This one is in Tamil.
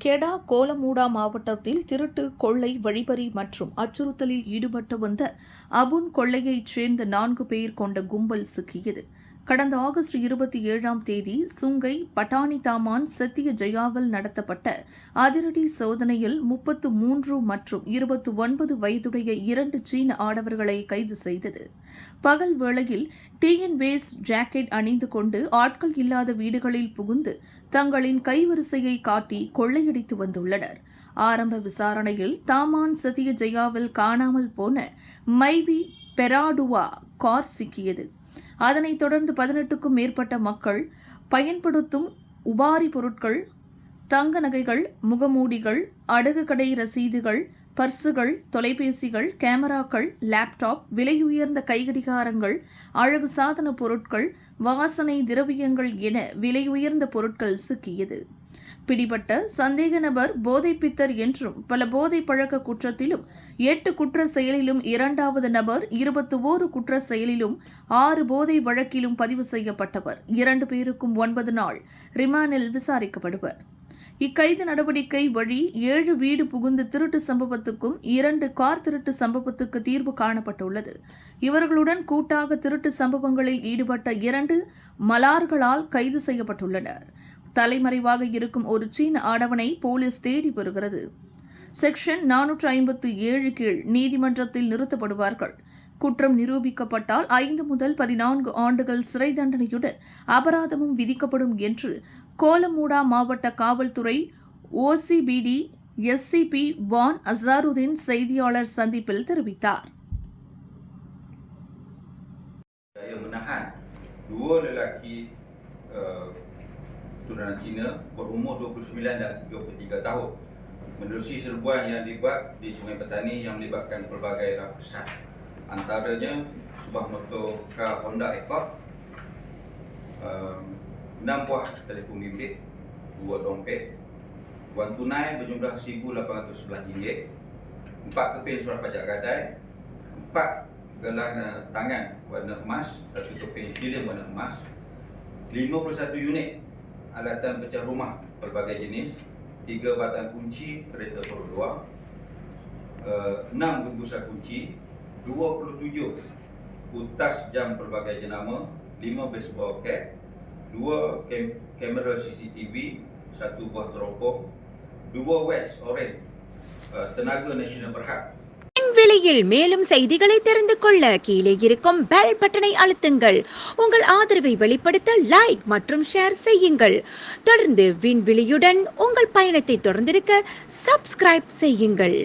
கெடா கோலமூடா மாவட்டத்தில் திருட்டு, கொள்ளை, வழிப்பறி மற்றும் அச்சுறுத்தலில் ஈடுபட்டு வந்த அபுன் கொள்ளையைச் சேர்ந்த 4 பேர் கொண்ட கும்பல் சிக்கியது. கடந்த ஆகஸ்ட் 27ஆம் தேதி சுங்கை பட்டாணி தாமான் சத்திய ஜெயாவில் நடத்தப்பட்ட அதிரடி சோதனையில் 33 மற்றும் 29 வயதுடைய 2 சீன ஆடவர்களை கைது செய்தது. பகல் வேளையில் டிஎன் வேஸ் ஜாக்கெட் அணிந்து கொண்டு ஆட்கள் இல்லாத வீடுகளில் புகுந்து தங்களின் கைவரிசையை காட்டி கொள்ளையடித்து வந்துள்ளனர். ஆரம்ப விசாரணையில் தாமான் சத்திய ஜெயாவில் காணாமல் போன மைவி பெராடுவா கார் சிக்கியது. அதனைத் தொடர்ந்து 18க்கும் மேற்பட்ட மக்கள் பயன்படுத்தும் உபாரி பொருட்கள், தங்க நகைகள், முகமூடிகள், அடகு கடை ரசீதுகள், பர்சுகள், தொலைபேசிகள், கேமராக்கள், லேப்டாப், விலையுயர்ந்த கைகடிகாரங்கள், அழகு சாதன பொருட்கள், வாசனை திரவியங்கள் என விலையுயர்ந்த பொருட்கள் சிக்கியது. பிடிபட்ட சந்தேக நபர் போதைப்பித்தர் என்றும் பல போதை பழக்க குற்றத்திலும் 8 குற்ற செயலிலும் 2வது நபர் 21 குற்ற செயலிலும் 6 போதை வழக்கிலும் பதிவு செய்யப்பட்டவர். 2 பேருக்கும் 9 நாள் ரிமாண்டில் விசாரிக்கப்படுவர். இக்கைது நடவடிக்கை வழி 7 வீடு புகுந்து திருட்டு சம்பவத்துக்கும் 2 கார் திருட்டு சம்பவத்துக்கு தீர்வு காணப்பட்டுள்ளது. இவர்களுடன் கூட்டாக திருட்டு சம்பவங்களில் ஈடுபட்ட 2 மலார்களால் கைது செய்யப்பட்டுள்ளனர். தலைமறைவாக இருக்கும் ஒரு சீன ஆடவனை போலீஸ் தேடி வருகிறது. செக்ஷன் 457 கீழ் நீதிமன்றத்தில் நிறுத்தப்படுவார்கள். குற்றம் நிரூபிக்கப்பட்டால் 5 முதல் 14 ஆண்டுகள் சிறை தண்டனையுடன் அபராதமும் விதிக்கப்படும் என்று கோலமூடா மாவட்ட காவல்துறை OCBD SCP வான் அசாருதீன் செய்தியாளர் சந்திப்பில் தெரிவித்தார். Keturunan Cina berumur 29 dan 33 tahun menerusi serbuan yang dibuat di Sungai Petani yang melibatkan pelbagai lapisan, antaranya sebuah motor car Honda Accord, 6 buah telefon bimbit, 2 dompet, wang tunai berjumlah RM1,811, 4 keping surat pajak gadai, 4 gelang tangan warna emas, 1 keping shilling warna emas, 51 unit alatan pecah rumah pelbagai jenis, 3 batang kunci kereta perluar, 6 gugusan kunci, 27 utas jam pelbagai jenama, 5 baseball cap, 2 kamera CCTV, 1 buah teropong, 2 West Orange Tenaga Nasional Berhad. விலையில் மேலும் செய்திகளை தெரிந்து கொள்ள கீழே இருக்கும் பெல் பட்டனை அழுத்துங்கள். உங்கள் ஆதரவை வெளிப்படுத்த லைக் மற்றும் ஷேர் செய்யுங்கள். தொடர்ந்து விண்வெளியுடன் உங்கள் பயணத்தை தொடர்ந்திருக்க சப்ஸ்கிரைப் செய்யுங்கள்.